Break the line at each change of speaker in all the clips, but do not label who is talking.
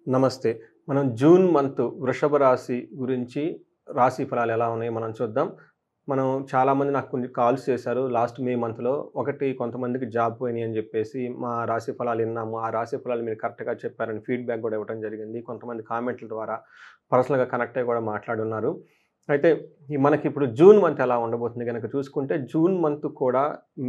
నమస్తే. మనం June month వృషభ రాశి గురించి రాశి ఫలాలు ఎలా ఉన్నాయో మనం చూద్దాం. చాలామంది నాకు కొన్ని కాల్స్ చేశారు లాస్ట్ మే మంత్‌లో. ఒకటి కొంతమందికి జాబ్ పోయినాయి అని జెప్పేసి, మా రాశి ఫలాలు ఇన్నాము. ఆ రాశి ఫలాలు మీరు కరెక్ట్‌గా చెప్పారని ఫీడ్‌బ్యాక్ గూడా ఇవ్వడం జరిగింది. కొంతమంది కామెంట్‌ల ద్వారా పర్సనల్‌గా కనెక్ట్ అయ్యి గూడా మాట్లాడున్నారు. అయితే మనకిప్పుడు జూన్ మంత్ ఎలా ఉండబోతుంది గనక చూసుకుంటే, జూన్ మంత్ కూడా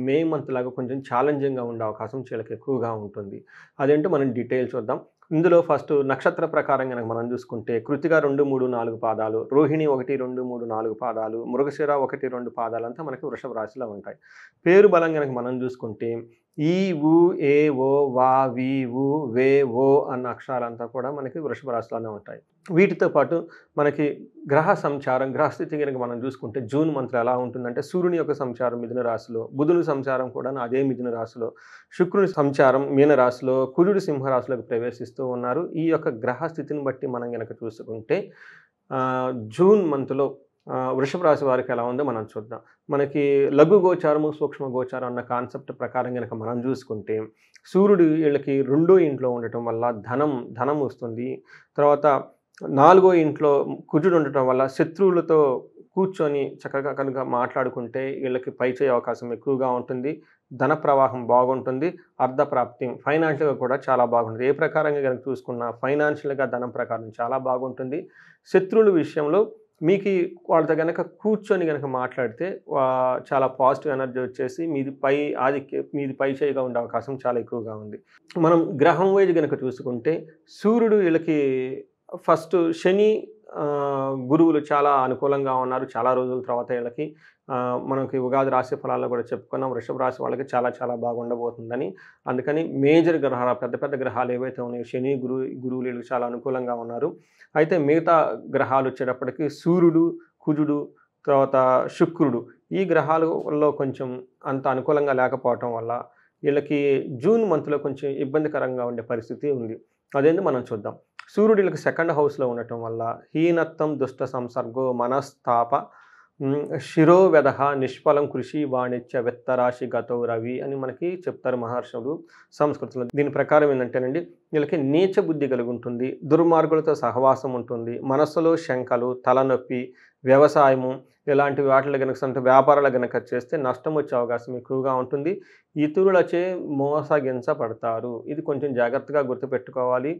మే మంత్ లాగా కొంచెం ఛాలెంజింగ్‌గా ఉండే అవకాశం చాలా ఎక్కువగా ఉంటుంది. అదేంటో మనం డీటెయిల్ చూద్దాం. ఇందులో ఫస్ట్ నక్షత్ర ప్రకారం గనక మనం చూసుకుంటే కృత్తిక 2, 3, 4 పాదాలు, రోహిణి 1, 2, 3, 4 పాదాలు, మృగశిర 1, 2 పాదాలంతా మనకి వృషభ రాశిలో ఉంటాయి. పేరు బలం గనక మనం చూసుకుంటే ఈ, ఉ, ఏ, ఓ, వా, వి, వు, వే, ఓ అన్న అక్షరాలంతా కూడా మనకి వృషభ రాశిలోనే ఉంటాయి. వీటితో పాటు మనకి గ్రహ సంచారం, గ్రహస్థితి గనక మనం చూసుకుంటే జూన్ మంత్‌లో ఎలా ఉంటుందంటే సూర్యుని యొక్క సంచారం మిథున రాశిలో, బుధుని సంచారం కూడాను అదే మిథున రాశిలో, శుక్రుని సంచారం మీన రాశిలో, కుజుడు సింహ రాశిలోకి ప్రవేశిస్తూ ఉన్నారు. ఈ యొక్క గ్రహ స్థితిని బట్టి మనం గనక చూసుకుంటే జూన్ మంత్‌లో వృషభ రాశి వారికి ఎలా ఉందో మనం చూద్దాం. మనకి లఘు గోచారము, సూక్ష్మ గోచారం అన్న కాన్సెప్ట్ ప్రకారం గనక మనం చూసుకుంటే సూర్యుడు వీళ్ళకి రెండో ఇంట్లో ఉండటం వల్ల ధనం వస్తుంది. తర్వాత నాలుగో ఇంట్లో కుజుడు ఉండటం వల్ల శత్రువులతో కూర్చొని చక్కగా కనుక మాట్లాడుకుంటే వీళ్ళకి పైచేయే అవకాశం ఎక్కువగా ఉంటుంది. ధన ప్రవాహం బాగుంటుంది. అర్ధప్రాప్తి ఫైనాన్షియల్‌గా కూడా చాలా బాగుంటుంది. ఏ ప్రకారంగా గనక చూసుకున్నా ఫైనాన్షియల్‌గా ధనం ప్రకారం చాలా బాగుంటుంది. శత్రువుల విషయంలో మీకి వాళ్ళతో గనక కూర్చొని గనక మాట్లాడితే చాలా పాజిటివ్ ఎనర్జీ వచ్చేసి మీది పై చేయిగా ఉండే అవకాశం చాలా ఎక్కువగా ఉంది. మనం గ్రహం వైజ్ గనక చూసుకుంటే సూర్యుడు వీళ్ళకి ఫస్ట్ శని, గురువులు చాలా అనుకూలంగా ఉన్నారు. చాలా రోజుల తర్వాత వీళ్ళకి మనకి ఉగాది రాశి ఫలాల్లో కూడా చెప్పుకున్నాం. వృషభ రాశి వాళ్ళకి చాలా చాలా బాగుండబోతుందని. అందుకని మేజర్ గ్రహాలు పెద్ద పెద్ద గ్రహాలు ఏవైతే ఉన్నాయో శని, గురువులు వీళ్ళకి చాలా అనుకూలంగా ఉన్నారు. అయితే మిగతా గ్రహాలు వచ్చేటప్పటికి సూర్యుడు, కుజుడు, తర్వాత శుక్రుడు ఈ గ్రహాలలో కొంచెం అంత అనుకూలంగా లేకపోవటం వల్ల వీళ్ళకి జూన్ మంత్‌లో కొంచెం ఇబ్బందికరంగా ఉండే పరిస్థితి ఉంది. అదేందో మనం చూద్దాం. సూర్యుడు వీళ్ళకి సెకండ్ హౌస్‌లో ఉండటం వల్ల హీనత్వం, దుష్ట సంసర్గో, మనస్తాప, శిరోవ్యధః, నిష్ఫలం కృషి వాణిజ్య విత్తరాశి గతో రవి అని మనకి చెప్తారు మహర్షులు సంస్కృతంలో. దీని ప్రకారం ఏందంటేనండి వీళ్ళకి నీచ బుద్ధి కలిగి ఉంటుంది. దుర్మార్గులతో సహవాసం ఉంటుంది. మనస్సులో శంకలు, తలనొప్పి, వ్యవసాయము ఇలాంటి వాటిలో గనక వ్యాపారాలు గనక చేస్తే నష్టం వచ్చే అవకాశం ఎక్కువగా ఉంటుంది. ఇతరులచే మోసగించబడతారు. ఇది కొంచెం జాగ్రత్తగా గుర్తుపెట్టుకోవాలి.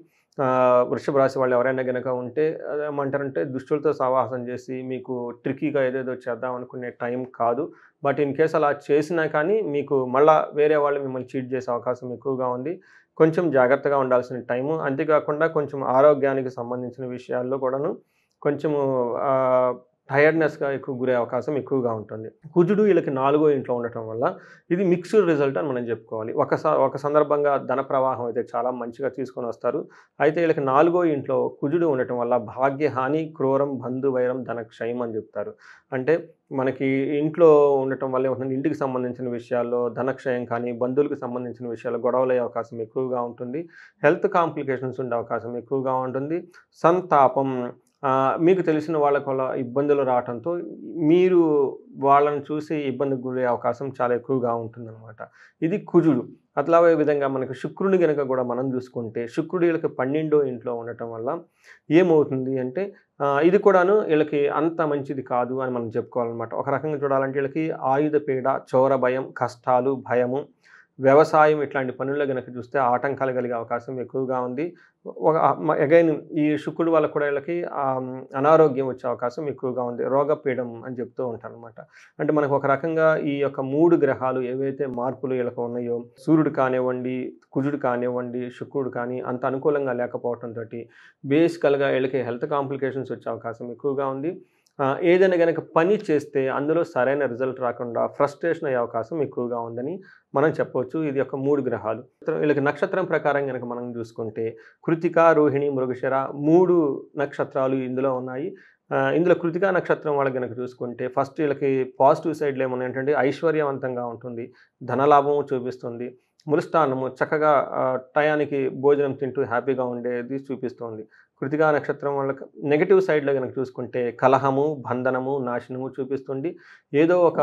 వృషభ రాశి వాళ్ళు ఎవరైనా గనక ఉంటే ఏమంటారంటే దుష్టులతో సహవాసం చేసి మీకు ట్రిక్కీగా ఏదేదో చేద్దాం అనుకునే టైం కాదు. బట్ ఇన్ కేస్ అలా చేసినా కానీ మీకు మళ్ళా వేరే వాళ్ళు మిమ్మల్ని చీట్ చేసే అవకాశం ఎక్కువగా ఉంది. కొంచెం జాగ్రత్తగా ఉండాల్సిన టైము. అంతేకాకుండా కొంచెం ఆరోగ్యానికి సంబంధించిన విషయాల్లో కూడాను కొంచెము టైర్డ్‌నెస్‌గా ఎక్కువ గురే అవకాశం ఎక్కువగా ఉంటుంది. కుజుడు వీళ్ళకి నాలుగో ఇంట్లో ఉండటం వల్ల ఇది మిక్స్డ్ రిజల్ట్ అని మనం చెప్పుకోవాలి. ఒక సందర్భంగా ధన ప్రవాహం అయితే చాలా మంచిగా తీసుకొనొస్తారు. అయితే వీళ్ళకి నాలుగో ఇంట్లో కుజుడు ఉండటం వల్ల భాగ్యహాని, క్రూరం, బంధువైరం, ధనక్షయం అని చెప్తారు. అంటే మనకి ఇంట్లో ఉండటం వల్ల ఏమవుతుంది ఇంటికి సంబంధించిన విషయాల్లో ధనక్షయం కానీ, బంధువులకు సంబంధించిన విషయాల్లో గొడవలయ్యే అవకాశం ఎక్కువగా ఉంటుంది. హెల్త్ కాంప్లికేషన్స్ ఉండే అవకాశం ఎక్కువగా ఉంటుంది. సంతాపం, మీకు తెలిసిన వాళ్ళకి వల్ల ఇబ్బందులు రావటంతో మీరు వాళ్ళని చూసి ఇబ్బందికి గురయ్యే అవకాశం చాలా ఎక్కువగా ఉంటుందనమాట. ఇది కుజుడు. అట్లాగే విధంగా మనకు శుక్రుడిని గనక కూడా మనం చూసుకుంటే శుక్రుడు వీళ్ళకి 12వ ఇంట్లో ఉండటం వల్ల ఏమవుతుంది అంటే ఇది కూడాను వీళ్ళకి అంత మంచిది కాదు అని మనం చెప్పుకోవాలనమాట. ఒక రకంగా చూడాలంటే వీళ్ళకి ఆయుధ పీడ, చోర భయం, కష్టాలు, భయము, వ్యవసాయం ఇట్లాంటి పనుల్లో గనక చూస్తే ఆటంకాలు కలిగే అవకాశం ఎక్కువగా ఉంది. అగైన్ ఈ శుక్రుడు వల్ల కూడా వీళ్ళకి అనారోగ్యం వచ్చే అవకాశం ఎక్కువగా ఉంది. రోగపీడం అని చెప్తూ ఉంటారనమాట. అంటే మనకు ఒక రకంగా ఈ యొక్క 3 గ్రహాలు ఏవైతే మార్పులు వీళ్ళకి ఉన్నాయో సూర్యుడు కానివ్వండి, కుజుడు కానివ్వండి, శుక్రుడు కానీ అంత అనుకూలంగా లేకపోవటంతోటి బేసికల్‌గా వీళ్ళకి హెల్త్ కాంప్లికేషన్స్ వచ్చే అవకాశం ఎక్కువగా ఉంది. ఏదైనా గనక పని చేస్తే అందులో సరైన రిజల్ట్ రాకుండా ఫ్రస్ట్రేషన్ అయ్యే అవకాశం ఎక్కువగా ఉందని మనం చెప్పవచ్చు. ఇది యొక్క 3 గ్రహాలు. వీళ్ళకి నక్షత్రం ప్రకారం గనక మనం చూసుకుంటే కృత్తిక, రోహిణి, మృగశిర 3 నక్షత్రాలు ఇందులో ఉన్నాయి. ఇందులో కృత్తికా నక్షత్రం వాళ్ళకి గనక చూసుకుంటే ఫస్ట్ వీళ్ళకి పాజిటివ్ సైడ్‌లో ఏమున్నాయంటే ఐశ్వర్యవంతంగా ఉంటుంది. ధనలాభము చూపిస్తుంది. మృష్టాన్నము చక్కగా టయానికి భోజనం తింటూ హ్యాపీగా ఉండేది చూపిస్తోంది. కృతికా నక్షత్రం వాళ్ళకి నెగెటివ్ సైడ్‌లో గనక చూసుకుంటే కలహము, బంధనము, నాశనము చూపిస్తుంది. ఏదో ఒక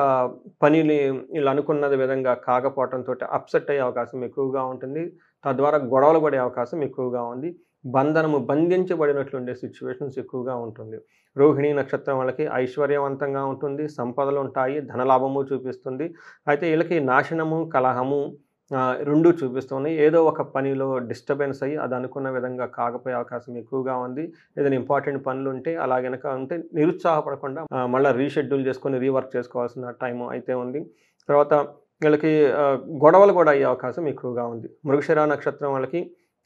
పనిని వీళ్ళు అనుకున్నది విధంగా కాకపోవటంతోటి అప్‌సెట్ అయ్యే అవకాశం ఎక్కువగా ఉంటుంది. తద్వారా గొడవలు పడే అవకాశం ఎక్కువగా ఉంది. బంధించబడినట్లుండే సిట్యుయేషన్స్ ఎక్కువగా ఉంటుంది. రోహిణి నక్షత్రం వాళ్ళకి ఐశ్వర్యవంతంగా ఉంటుంది. సంపదలుంటాయి. ధనలాభము చూపిస్తుంది. అయితే ఈళ్ళకి నాశనము, కలహము 2 చూపిస్తున్నాయి. ఏదో ఒక పనిలో డిస్టర్బెన్స్ అయ్యి అది అనుకున్న విధంగా కాకపోయే అవకాశం ఎక్కువగా ఉంది. ఏదైనా ఇంపార్టెంట్ పనులుంటే అలా గనక ఉంటే నిరుత్సాహపడకుండా మళ్ళా రీషెడ్యూల్ చేసుకొని రీవర్క్ చేసుకోవాల్సిన టైము అయితే ఉంది. తర్వాత వీళ్ళకి గొడవలు కూడా అయ్యే అవకాశం ఎక్కువగా ఉంది. మృగశిర నక్షత్రం వాళ్ళకి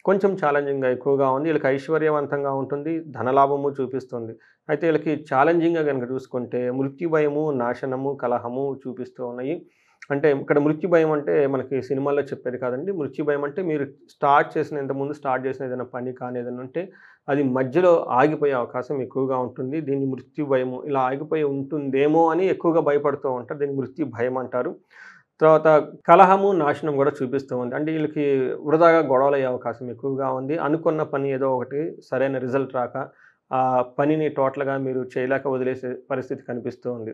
కొంచెం ఛాలెంజింగ్‌గా ఎక్కువగా ఉంది. వీళ్ళకి ఐశ్వర్యవంతంగా ఉంటుంది. ధనలాభము చూపిస్తుంది. అయితే వీళ్ళకి ఛాలెంజింగ్‌గా గనుక చూసుకుంటే మృత్యు భయము, నాశనము, కలహము చూపిస్తూ ఉన్నాయి. అంటే ఇక్కడ మృత్యు భయం అంటే మనకి సినిమాల్లో చెప్పేది కాదండి. మృత్యు భయం అంటే మీరు ఇంతకుముందు స్టార్ట్ చేసిన ఏదైనా పని కానీ ఏదైనా ఉంటే అది మధ్యలో ఆగిపోయే అవకాశం ఎక్కువగా ఉంటుంది. దీన్ని మృత్యు భయము ఇలా ఆగిపోయి ఉంటుందేమో అని ఎక్కువగా భయపడుతూ ఉంటారు. దీన్ని మృత్యు భయం అంటారు. తర్వాత కలహము, నాశనం గూడా చూపిస్తూ ఉంది. అంటే ఈళ్ళకి వృధాగా గొడవలయ్యే అవకాశం ఎక్కువగా ఉంది. అనుకున్న పని ఏదో ఒకటి సరైన రిజల్ట్ రాక, ఆ పనిని టోటల్‌గా మీరు చేయలేక వదిలేసే పరిస్థితి కనిపిస్తూ ఉంది.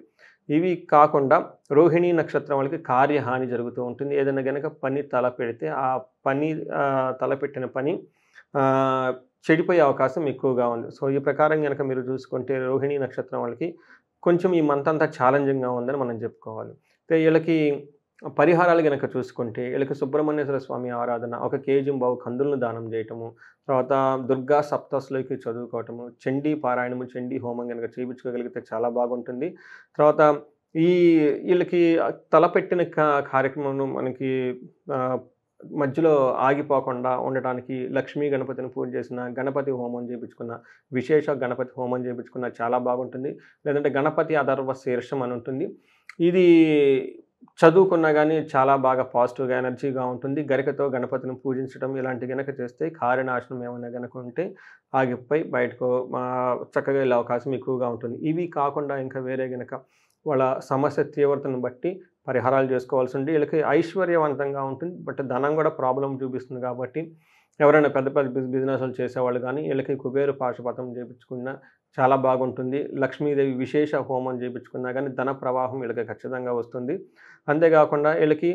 ఇవి కాకుండా రోహిణి నక్షత్రం వాళ్ళకి కార్యహాని జరుగుతూ ఉంటుంది. ఏదైనా గనక పని తలపెడితే, ఆ పని తలపెట్టిన పని ఆహ్, చెడిపోయే అవకాశం ఎక్కువగా ఉంది. సో, ఈ ప్రకారం గనక మీరు చూసుకుంటే రోహిణి నక్షత్రం వాళ్ళకి కొంచెం ఈ మంత్ అంతా ఛాలెంజింగ్‌గా ఉందని మనం చెప్పుకోవాలి. అయితే ఈళ్ళకి పరిహారాలు గనక చూసుకుంటే, ఈళ్ళకి సుబ్రహ్మణ్యేశ్వర స్వామి ఆరాధన, ఒక కేజింబావు కందులను దానం జేయటము, తర్వాత దుర్గా సప్తశతిలోకి చదువుకోవటము, చండీ పారాయణము, చండీ హోమం గనక చేపించుకోగలిగితే చాలా బాగుంటుంది. తర్వాత ఈ ఈళ్ళకి తలపెట్టిన కార్యక్రమంలో మనకి ఆహ్, మధ్యలో ఆగిపోకుండా ఉండటానికి లక్ష్మీ గణపతిని పూజ చేసిన, గణపతి హోమం చేపించుకున్న, విశేష గణపతి హోమం చేపించుకున్న చాలా బాగుంటుంది. లేదంటే గణపతి అథర్వ శీర్షం అని ఉంటుంది. ఇది చదువుకున్నా గానీ చాలా బాగా పాజిటివ్‌గా, ఎనర్జీగా ఉంటుంది. గరికతో గణపతిని పూజించడం ఇలాంటివి గనక చేస్తే కార్యనాశనం ఏమైనా గనక ఉంటే ఆగిపోయి బయటకు చక్కగా వెళ్ళే అవకాశం ఎక్కువగా ఉంటుంది. ఇవి కాకుండా ఇంకా వేరే గనక వాళ్ళ సమస్య తీవ్రతను బట్టి పరిహారాలు చేసుకోవాల్సుండి వీళ్ళకి ఐశ్వర్యవంతంగా ఉంటుంది. బట్ ధనం గూడా ప్రాబ్లమ్ చూపిస్తుంది కాబట్టి ఎవరైనా పెద్ద పెద్ద బిజినెస్‌లు చేసేవాళ్ళు గానీ వీళ్ళకి కుబేర పాశుపతం చేపించుకున్నా చాలా బాగుంటుంది. లక్ష్మీదేవి విశేష హోమం చేపించుకున్నా గానీ ధన ప్రవాహం వీళ్ళకి ఖచ్చితంగా వస్తుంది. అంతేగాకుండా వీళ్ళకి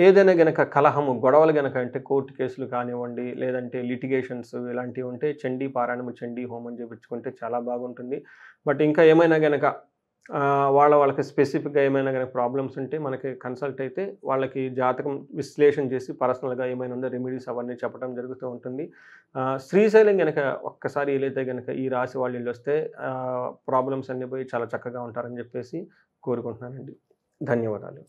ఏదైనా గనక కలహము, గొడవలు గనక అంటే కోర్టు కేసులు కానివ్వండి, లేదంటే లిటిగేషన్స్ ఇలాంటివి ఉంటే చండీ పారాయణము, చండీ హోమం చేపించుకుంటే చాలా బాగుంటుంది. బట్ ఇంకా ఏమైనా గనక వాళ్ళకి స్పెసిఫిక్‌గా ఏమైనా గనక ప్రాబ్లమ్స్ ఉంటే మనకి కన్సల్ట్ అయితే వాళ్ళకి జాతకం విశ్లేషణ చేసి పర్సనల్‌గా ఏమైనా ఉందో రెమెడీస్ అవన్నీ చెప్పడం జరుగుతూ ఉంటుంది. శ్రీశైలం గనక ఒక్కసారి ఈలైతే గనక ఈ రాశి వాళ్ళు ఈళ్ళొస్తే ప్రాబ్లమ్స్ అన్నీ పోయి చాలా చక్కగా ఉంటారని జెప్పేసి కోరుకుంటున్నానండి. ధన్యవాదాలు.